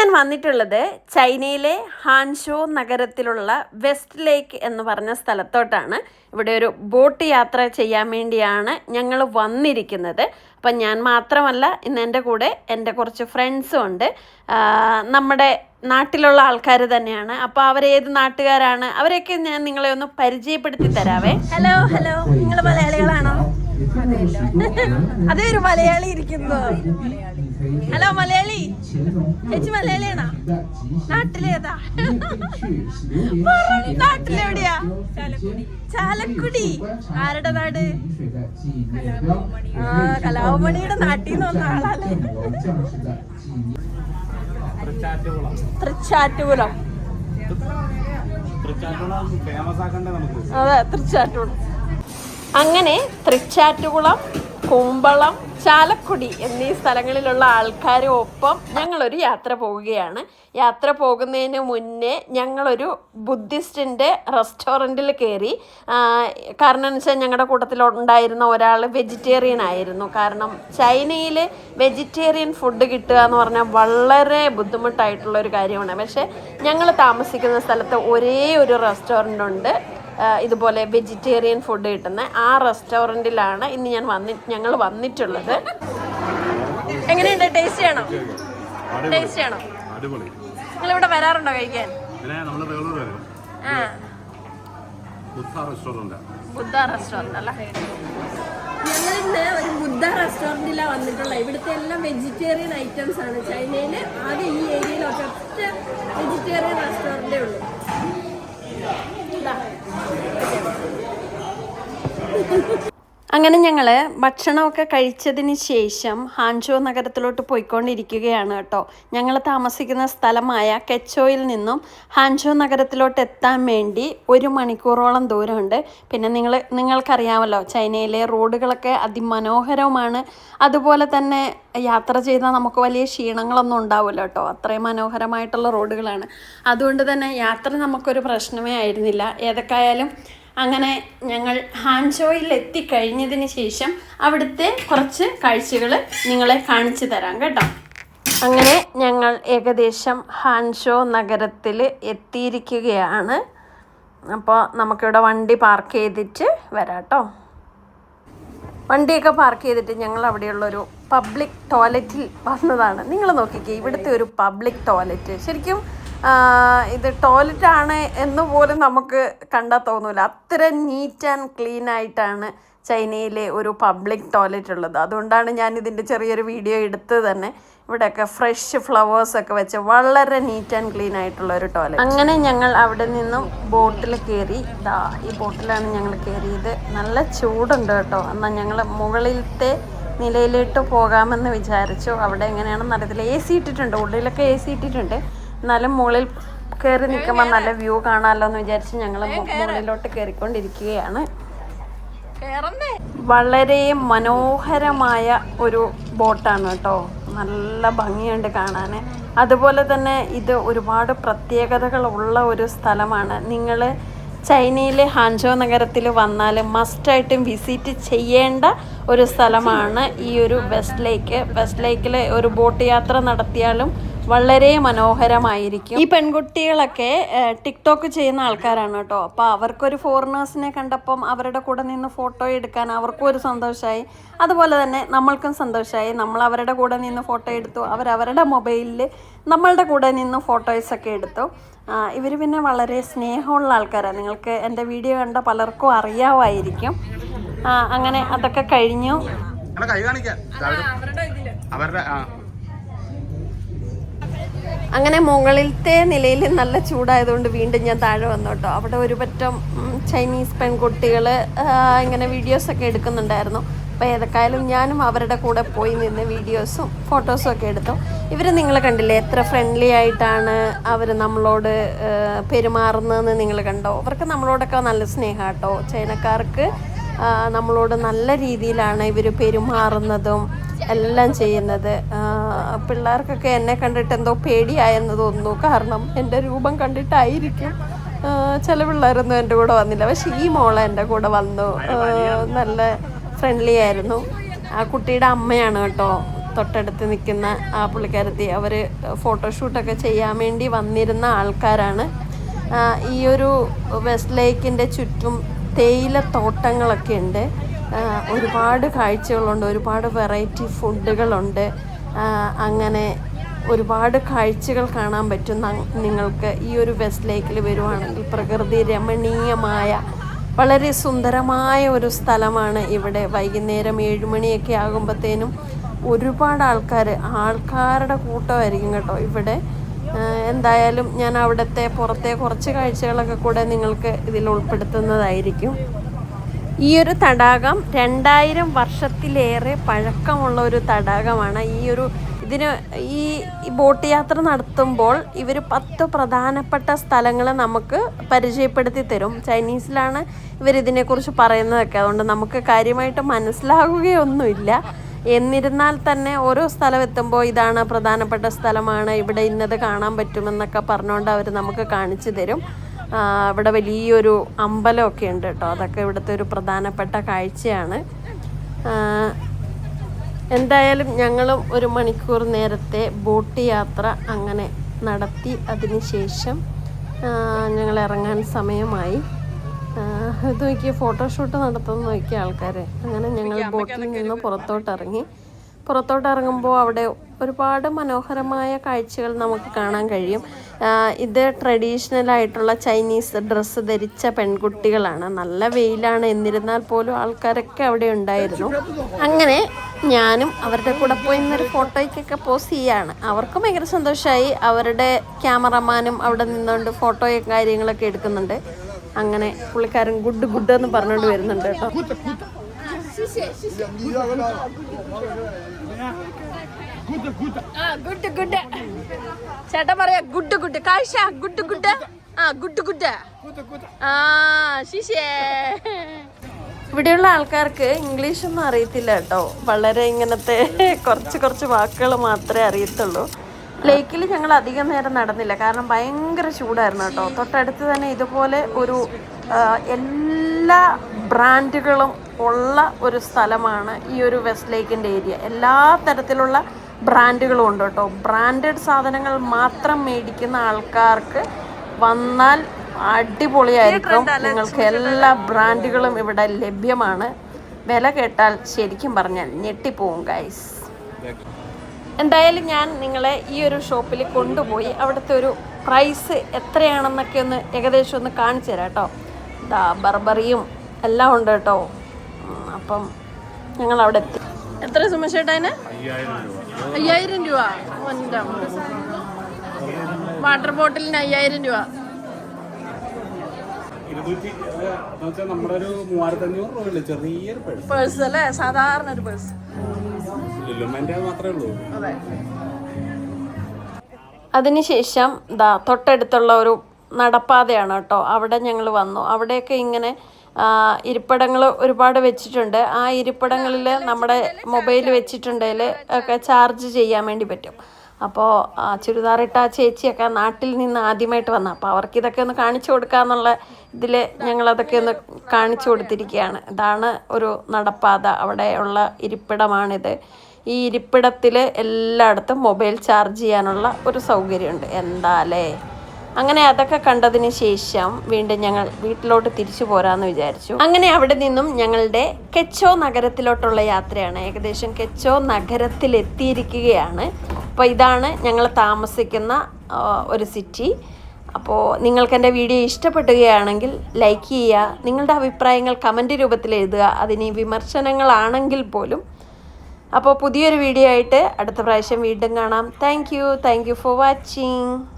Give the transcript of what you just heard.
ഞാൻ വന്നിട്ടുള്ളത് ചൈനയിലെ ഹാൻഷോ നഗരത്തിലുള്ള വെസ്റ്റ് ലേക്ക് എന്ന് പറഞ്ഞ സ്ഥലത്തോട്ടാണ്. ഇവിടെ ഒരു ബോട്ട് യാത്ര ചെയ്യാൻ വേണ്ടിയാണ് ഞങ്ങൾ വന്നിരിക്കുന്നത്. അപ്പം ഞാൻ മാത്രമല്ല, ഇന്ന് എൻ്റെ കൂടെ എൻ്റെ കുറച്ച് ഫ്രണ്ട്സും ഉണ്ട്. നമ്മുടെ നാട്ടിലുള്ള ആൾക്കാർ തന്നെയാണ്. അപ്പോൾ അവരേത് നാട്ടുകാരാണ് അവരെയൊക്കെ ഞാൻ നിങ്ങളെ ഒന്ന് പരിചയപ്പെടുത്തി തരാവേ. ഹലോ ഹലോ, നിങ്ങൾ മലയാളികളാണോ? അതേ ഒരു മലയാളി ഇരിക്കുന്നു. ഹലോ മലയാളി, ചേച്ചി മലയാളിയാണോ? നാട്ടിലേതാ? നാട്ടിലെവിടെയാ? ചാലക്കുടി. ആരുടെ നാട്? കലാഭവമണിയുടെ നാട്ടിൽ നിന്ന് വന്ന ആളാണ്. തൃച്ചാറ്റുകുളം. അതെ, തൃച്ചാറ്റുകുളം. അങ്ങനെ തൃച്ചാറ്റുകുളം, കുമ്പളം, ചാലക്കുടി എന്നീ സ്ഥലങ്ങളിലുള്ള ആൾക്കാരും ഒപ്പം ഞങ്ങളൊരു യാത്ര പോവുകയാണ്. യാത്ര പോകുന്നതിന് മുന്നേ ഞങ്ങളൊരു ബുദ്ധിസ്റ്റിൻ്റെ റെസ്റ്റോറൻറ്റിൽ കയറി. കാരണം എന്ന് വെച്ചാൽ ഞങ്ങളുടെ കൂട്ടത്തിലുണ്ടായിരുന്ന ഒരാൾ വെജിറ്റേറിയൻ ആയിരുന്നു. കാരണം ചൈനയിൽ വെജിറ്റേറിയൻ ഫുഡ് കിട്ടുക എന്ന് പറഞ്ഞാൽ വളരെ ബുദ്ധിമുട്ടായിട്ടുള്ളൊരു കാര്യമാണ്. പക്ഷേ ഞങ്ങൾ താമസിക്കുന്ന സ്ഥലത്ത് ഒരേ ഒരു റെസ്റ്റോറൻ്റ് ഉണ്ട് ഇതുപോലെ വെജിറ്റേറിയൻ ഫുഡ് കിട്ടുന്ന. ആ റെസ്റ്റോറൻറ്റിലാണ് ഇന്ന് ഞങ്ങൾ വന്നിട്ടുള്ളത്. എങ്ങനെയുണ്ട്? ടേസ്റ്റി ആണോ? ടേസ്റ്റി ആണോ? നിങ്ങളിവിടെ വരാറുണ്ടോ കഴിക്കാൻ? ബുദ്ധ റെസ്റ്റോറൻ്റ് അല്ല, ഞങ്ങളിന്ന് ഒരു ബുദ്ധ റെസ്റ്റോറൻറ്റിലാണ് വന്നിട്ടുള്ളത്. ഇവിടുത്തെ എല്ലാം വെജിറ്റേറിയൻ ഐറ്റംസ് ആണ്. ചൈനയിൽ ആകെ ഈ ഏരിയയിൽ ഒറ്റ വെജിറ്റേറിയൻ റെസ്റ്റോറൻറ്റേ ഉള്ളൂ. അങ്ങനെ ഞങ്ങൾ ഭക്ഷണമൊക്കെ കഴിച്ചതിന് ശേഷം ഹാൻഷോ നഗരത്തിലോട്ട് പോയിക്കൊണ്ടിരിക്കുകയാണ് കേട്ടോ. ഞങ്ങൾ താമസിക്കുന്ന സ്ഥലമായ കെച്ചോയിൽ നിന്നും ഹാൻഷോ നഗരത്തിലോട്ട് എത്താൻ വേണ്ടി 1 മണിക്കൂറോളം ദൂരമുണ്ട്. പിന്നെ നിങ്ങൾക്കറിയാമല്ലോ, ചൈനയിലെ റോഡുകളൊക്കെ അതിമനോഹരമാണ്. അതുപോലെ തന്നെ യാത്ര ചെയ്താൽ നമുക്ക് വലിയ ക്ഷീണങ്ങളൊന്നും ഉണ്ടാവില്ല കേട്ടോ. അത്രയും മനോഹരമായിട്ടുള്ള റോഡുകളാണ്. അതുകൊണ്ട് തന്നെ യാത്ര നമുക്കൊരു പ്രശ്നമേ ആയിരുന്നില്ല. ഏതൊക്കെയായാലും അങ്ങനെ ഞങ്ങൾ ഹാൻഷോയിൽ എത്തിക്കഴിഞ്ഞതിന് ശേഷം അവിടുത്തെ കുറച്ച് കാഴ്ചകൾ നിങ്ങളെ കാണിച്ചു തരാം കേട്ടോ. അങ്ങനെ ഞങ്ങൾ ഏകദേശം ഹാൻഷോ നഗരത്തിൽ എത്തിയിരിക്കുകയാണ്. അപ്പോൾ നമുക്കിവിടെ വണ്ടി പാർക്ക് ചെയ്തിട്ട് വരാം കേട്ടോ. വണ്ടിയൊക്കെ പാർക്ക് ചെയ്തിട്ട് ഞങ്ങൾ അവിടെയുള്ളൊരു പബ്ലിക് ടോയ്ലറ്റിൽ വന്നതാണ്. നിങ്ങൾ നോക്കിക്കേ, ഇവിടുത്തെ ഒരു പബ്ലിക് ടോയ്ലറ്റ് ശരിക്കും ഇത് ടോയ്ലറ്റാണ് എന്ന് പോലും നമുക്ക് കണ്ടാൽ തോന്നില്ല. അത്ര നീറ്റ് ആൻഡ് ക്ലീൻ ആയിട്ടാണ് ചൈനയിലെ ഒരു പബ്ലിക് ടോയ്ലറ്റ് ഉള്ളത്. അതുകൊണ്ടാണ് ഞാൻ ഇതിൻ്റെ ചെറിയൊരു വീഡിയോ എടുത്തത് തന്നെ. ഇവിടെയൊക്കെ ഫ്രഷ് ഫ്ലവേഴ്സൊക്കെ വെച്ച് വളരെ നീറ്റ് ആൻഡ് ക്ലീൻ ആയിട്ടുള്ള ഒരു ടോയ്ലറ്റ്. അങ്ങനെ ഞങ്ങൾ അവിടെ നിന്നും ബോട്ടിൽ കയറി. ഈ ബോട്ടിലാണ് ഞങ്ങൾ കയറിയത്. നല്ല ചൂടുണ്ട് കേട്ടോ. എന്നാൽ ഞങ്ങൾ മുകളിലത്തെ നിലയിലിട്ട് പോകാമെന്ന് വിചാരിച്ചു. അവിടെ എങ്ങനെയാണെന്ന് അറിയത്തില്ല. AC ഇട്ടിട്ടുണ്ട്, ഉള്ളിലൊക്കെ AC ഇട്ടിട്ടുണ്ട്. എന്നാലും മുകളിൽ കയറി നിൽക്കുമ്പോൾ നല്ല വ്യൂ കാണാമല്ലോ എന്ന് വിചാരിച്ച് ഞങ്ങൾ മുകളിലോട്ട് കയറിക്കൊണ്ടിരിക്കുകയാണ്. വളരെ മനോഹരമായ ഒരു ബോട്ടാണ് കേട്ടോ. നല്ല ഭംഗിയുണ്ട് കാണാൻ. അതുപോലെ തന്നെ ഇത് ഒരുപാട് പ്രത്യേകതകളുള്ള ഒരു സ്ഥലമാണ്. നിങ്ങൾ ചൈനയിലെ ഹാൻഷോ നഗരത്തിൽ വന്നാൽ മസ്റ്റായിട്ടും വിസിറ്റ് ചെയ്യേണ്ട ഒരു സ്ഥലമാണ് ഈ ഒരു വെസ്റ്റ് ലേക്ക്. വെസ്റ്റ് ലേക്കിൽ ഒരു ബോട്ട് യാത്ര നടത്തിയാലും വളരെ മനോഹരമായിരിക്കും. ഈ പെൺകുട്ടികളൊക്കെ ടിക്ടോക്ക് ചെയ്യുന്ന ആൾക്കാരാണ് കേട്ടോ. അപ്പോൾ അവർക്കൊരു ഫോറിനേഴ്സിനെ കണ്ടപ്പം അവരുടെ കൂടെ നിന്ന് ഫോട്ടോ എടുക്കാൻ അവർക്കും ഒരു സന്തോഷമായി. അതുപോലെ തന്നെ നമ്മൾക്കും സന്തോഷമായി. നമ്മൾ അവരുടെ കൂടെ നിന്ന് ഫോട്ടോ എടുത്തു. അവരവരുടെ മൊബൈലിൽ നമ്മളുടെ കൂടെ നിന്ന് ഫോട്ടോസൊക്കെ എടുത്തു. ഇവർ പിന്നെ വളരെ സ്നേഹമുള്ള ആൾക്കാരാണ്. നിങ്ങൾക്ക് എൻ്റെ വീഡിയോ കണ്ട പലർക്കും അറിയാമായിരിക്കും. അങ്ങനെ അതൊക്കെ കഴിഞ്ഞു. അങ്ങനെ മുകളിലത്തെ നിലയിൽ നല്ല ചൂടായതുകൊണ്ട് വീണ്ടും ഞാൻ താഴെ വന്നു കേട്ടോ. അവിടെ ഒരു പറ്റം ചൈനീസ് പെൺകുട്ടികൾ ഇങ്ങനെ വീഡിയോസൊക്കെ എടുക്കുന്നുണ്ടായിരുന്നു. അപ്പോൾ ഏതൊക്കെയായാലും ഞാനും അവരുടെ കൂടെ പോയി നിന്ന് വീഡിയോസും ഫോട്ടോസും ഒക്കെ എടുത്തു. ഇവർ നിങ്ങൾ കണ്ടില്ലേ, എത്ര ഫ്രണ്ട്ലി ആയിട്ടാണ് അവർ നമ്മളോട് പെരുമാറുന്നതെന്ന് നിങ്ങൾ കണ്ടോ? അവർക്ക് നമ്മളോടൊക്കെ നല്ല സ്നേഹം കേട്ടോ. ചൈനക്കാർക്ക് നമ്മളോട് നല്ല രീതിയിലാണ് ഇവർ പെരുമാറുന്നതും എല്ലാം ചെയ്യുന്നത്. പിള്ളേർക്കൊക്കെ എന്നെ കണ്ടിട്ട് എന്തോ പേടിയായെന്ന് തോന്നുന്നു. കാരണം എൻ്റെ രൂപം കണ്ടിട്ടായിരിക്കും. ചില പിള്ളേരൊന്നും എൻ്റെ കൂടെ വന്നില്ല. പക്ഷെ ഈ മോളെ എൻ്റെ കൂടെ വന്നു. നല്ല ഫ്രണ്ട്ലി ആയിരുന്നു. ആ കുട്ടിയുടെ അമ്മയാണ് കേട്ടോ. തൊട്ടടുത്ത് നിൽക്കുന്ന ആ പുള്ളിക്കാരത്തി അവർ ഫോട്ടോഷൂട്ടൊക്കെ ചെയ്യാൻ വേണ്ടി വന്നിരുന്ന ആൾക്കാരാണ്. ഈ ഒരു വെസ്റ്റ് ലേക്കിൻ്റെ ചുറ്റും തേയിലത്തോട്ടങ്ങളൊക്കെ ഉണ്ട്. ഒരുപാട് കാഴ്ചകളുണ്ട്, ഒരുപാട് വെറൈറ്റി ഫുഡുകളുണ്ട്. അങ്ങനെ ഒരുപാട് കാഴ്ചകൾ കാണാൻ പറ്റും നിങ്ങൾക്ക് ഈ ഒരു വെസ്റ്റ് ലേക്കിൽ വരുവാണെങ്കിൽ. പ്രകൃതി രമണീയമായ വളരെ സുന്ദരമായ ഒരു സ്ഥലമാണ് ഇവിടെ. വൈകുന്നേരം 7 മണിയൊക്കെ ആകുമ്പോഴത്തേനും ഒരുപാട് ആൾക്കാരുടെ കൂട്ടമായിരിക്കും കേട്ടോ ഇവിടെ. എന്തായാലും ഞാൻ അവിടുത്തെ പുറത്തെ കുറച്ച് കാഴ്ചകളൊക്കെ കൂടെ നിങ്ങൾക്ക് ഇതിൽ ഉൾപ്പെടുത്തുന്നതായിരിക്കും. ഈ ഒരു തടാകം 2000 വർഷത്തിലേറെ പഴക്കമുള്ള ഒരു തടാകമാണ്. ഈ ബോട്ട് യാത്ര നടത്തുമ്പോൾ ഇവർ 10 പ്രധാനപ്പെട്ട സ്ഥലങ്ങൾ നമുക്ക് പരിചയപ്പെടുത്തി തരും. ചൈനീസിലാണ് ഇവരിതിനെക്കുറിച്ച് പറയുന്നതൊക്കെ, അതുകൊണ്ട് നമുക്ക് കാര്യമായിട്ട് മനസ്സിലാകുകയൊന്നുമില്ല. എന്നിരുന്നാൽ തന്നെ ഓരോ സ്ഥലം എത്തുമ്പോൾ ഇതാണ് പ്രധാനപ്പെട്ട സ്ഥലമാണ്, ഇവിടെ ഇന്നത് കാണാൻ പറ്റുമെന്നൊക്കെ പറഞ്ഞുകൊണ്ട് അവർ നമുക്ക് കാണിച്ചു തരും. ഇവിടെ വലിയൊരു അമ്പലമൊക്കെ ഉണ്ട് കേട്ടോ, അതൊക്കെ ഇവിടുത്തെ ഒരു പ്രധാനപ്പെട്ട കാഴ്ചയാണ്. എന്തായാലും ഞങ്ങളും 1 മണിക്കൂർ നേരത്തെ ബോട്ട് യാത്ര അങ്ങനെ നടത്തി. അതിനുശേഷം ഞങ്ങൾ ഇറങ്ങാൻ സമയമായി. ഇത് നോക്കിയ ഫോട്ടോഷൂട്ട് നടത്തുന്ന നോക്കിയ ആൾക്കാർ. അങ്ങനെ ഞങ്ങൾ ബോട്ടിൽ നിന്ന് പുറത്തോട്ടിറങ്ങുമ്പോൾ അവിടെ ഒരുപാട് മനോഹരമായ കാഴ്ചകൾ നമുക്ക് കാണാൻ കഴിയും. ഇത് ട്രഡീഷണലായിട്ടുള്ള ചൈനീസ് ഡ്രസ്സ് ധരിച്ച പെൺകുട്ടികളാണ്. നല്ല വെയിലാണ്, എന്നിരുന്നാൽ പോലും ആൾക്കാരൊക്കെ അവിടെ ഉണ്ടായിരുന്നു. അങ്ങനെ ഞാനും അവരുടെ കൂടെ പോയി ഇന്നൊരു ഫോട്ടോയ്ക്കൊക്കെ പോസ്റ്റ് ചെയ്യാണ്. അവർക്കും ഭയങ്കര സന്തോഷമായി. അവരുടെ ക്യാമറമാനും അവിടെ നിന്നുകൊണ്ട് ഫോട്ടോയും കാര്യങ്ങളൊക്കെ എടുക്കുന്നുണ്ട്. അങ്ങനെ പുള്ളിക്കാരൻ ഗുഡ് എന്ന് പറഞ്ഞുകൊണ്ട് വരുന്നുണ്ട് കേട്ടോ. ഗുഡ് ചേട്ടാ പറയാ ഗുഡ് കാഴ്ച ഗുഡ് ഇവിടെയുള്ള ആൾക്കാർക്ക് ഇംഗ്ലീഷൊന്നും അറിയത്തില്ല കേട്ടോ. വളരെ ഇങ്ങനത്തെ കുറച്ച് വാക്കുകൾ മാത്രമേ അറിയത്തുള്ളൂ. ലേക്കിൽ ഞങ്ങൾ അധികം നേരം നടന്നില്ല, കാരണം ഭയങ്കര ചൂടായിരുന്നു കേട്ടോ. തൊട്ടടുത്ത് തന്നെ ഇതുപോലെ ഒരു എല്ലാ ബ്രാൻഡുകളും ഉള്ള ഒരു സ്ഥലമാണ് ഈ ഒരു വെസ്റ്റ് ലേക്കിൻ്റെ ഏരിയ. എല്ലാ തരത്തിലുള്ള ബ്രാൻഡുകളും ഉണ്ട് കേട്ടോ. ബ്രാൻഡഡ് സാധനങ്ങൾ മാത്രം മേടിക്കുന്ന ആൾക്കാർക്ക് വന്നാൽ അടിപൊളിയായിരിക്കും. നിങ്ങൾക്ക് എല്ലാ ബ്രാൻഡുകളും ഇവിടെ ലഭ്യമാണ്. വില കേട്ടാൽ ശരിക്കും പറഞ്ഞാൽ ഞെട്ടിപ്പോവും ഗൈസ്. എന്തായാലും ഞാൻ നിങ്ങളെ ഈ ഒരു ഷോപ്പിൽ കൊണ്ടുപോയി അവിടുത്തെ ഒരു പ്രൈസ് എത്രയാണെന്നൊക്കെ ഒന്ന് ഏകദേശം ഒന്ന് കാണിച്ചു തരാം കേട്ടോ. ബർബറിയും എല്ലാം ഉണ്ട് കേട്ടോ. അപ്പം ഞങ്ങൾ അവിടെ എത്തി. എത്ര സുമേഷേട്ടാ അതിന്? 5000 രൂപ. വാട്ടർ ബോട്ടിലിന് 5000 രൂപ. പേഴ്സ് അല്ലേ, സാധാരണ ഒരു പേഴ്സ്. അതിനുശേഷം തൊട്ടടുത്തുള്ള ഒരു നടപ്പാതയാണ് കേട്ടോ. അവിടെ ഞങ്ങൾ വന്നു. അവിടെയൊക്കെ ഇങ്ങനെ ഇരിപ്പിടങ്ങൾ ഒരുപാട് വെച്ചിട്ടുണ്ട്. ആ ഇരിപ്പിടങ്ങളിൽ നമ്മുടെ മൊബൈൽ വെച്ചിട്ടുണ്ടെങ്കിൽ ഒക്കെ ചാർജ് ചെയ്യാൻ വേണ്ടി പറ്റും. അപ്പോൾ ചുരിദാറിട്ട ചേച്ചിയൊക്കെ നാട്ടിൽ നിന്ന് ആദ്യമായിട്ട് വന്ന, അപ്പോൾ അവർക്ക് ഇതൊക്കെ ഒന്ന് കാണിച്ചു കൊടുക്കാന്നുള്ള ഇതിൽ ഞങ്ങളതൊക്കെ ഒന്ന് കാണിച്ചു കൊടുത്തിരിക്കുകയാണ്. ഇതാണ് ഒരു നടപ്പാത, അവിടെയുള്ള ഇരിപ്പിടമാണിത്. ഈ ഇരിപ്പിടത്തിൽ എല്ലായിടത്തും മൊബൈൽ ചാർജ് ചെയ്യാനുള്ള ഒരു സൗകര്യമുണ്ട്. എന്താലേ. അങ്ങനെ അതൊക്കെ കണ്ടതിന് ശേഷം വീണ്ടും ഞങ്ങൾ വീട്ടിലോട്ട് തിരിച്ചു പോരാന്ന് വിചാരിച്ചു. അങ്ങനെ അവിടെ നിന്നും ഞങ്ങളുടെ കെച്ചോ നഗരത്തിലോട്ടുള്ള യാത്രയാണ്. ഏകദേശം കെച്ചോ നഗരത്തിലെത്തിയിരിക്കുകയാണ്. അപ്പോൾ ഇതാണ് ഞങ്ങൾ താമസിക്കുന്ന ഒരു സിറ്റി. അപ്പോൾ നിങ്ങൾക്ക് എൻ്റെ വീഡിയോ ഇഷ്ടപ്പെടുകയാണെങ്കിൽ ലൈക്ക് ചെയ്യുക, നിങ്ങളുടെ അഭിപ്രായങ്ങൾ കമൻറ്റ് രൂപത്തിൽ എഴുതുക. അതിന് വിമർശനങ്ങളാണെങ്കിൽ പോലും. അപ്പോൾ പുതിയൊരു വീഡിയോ ആയിട്ട് അടുത്ത പ്രാവശ്യം വീണ്ടും കാണാം. Thank you for watching.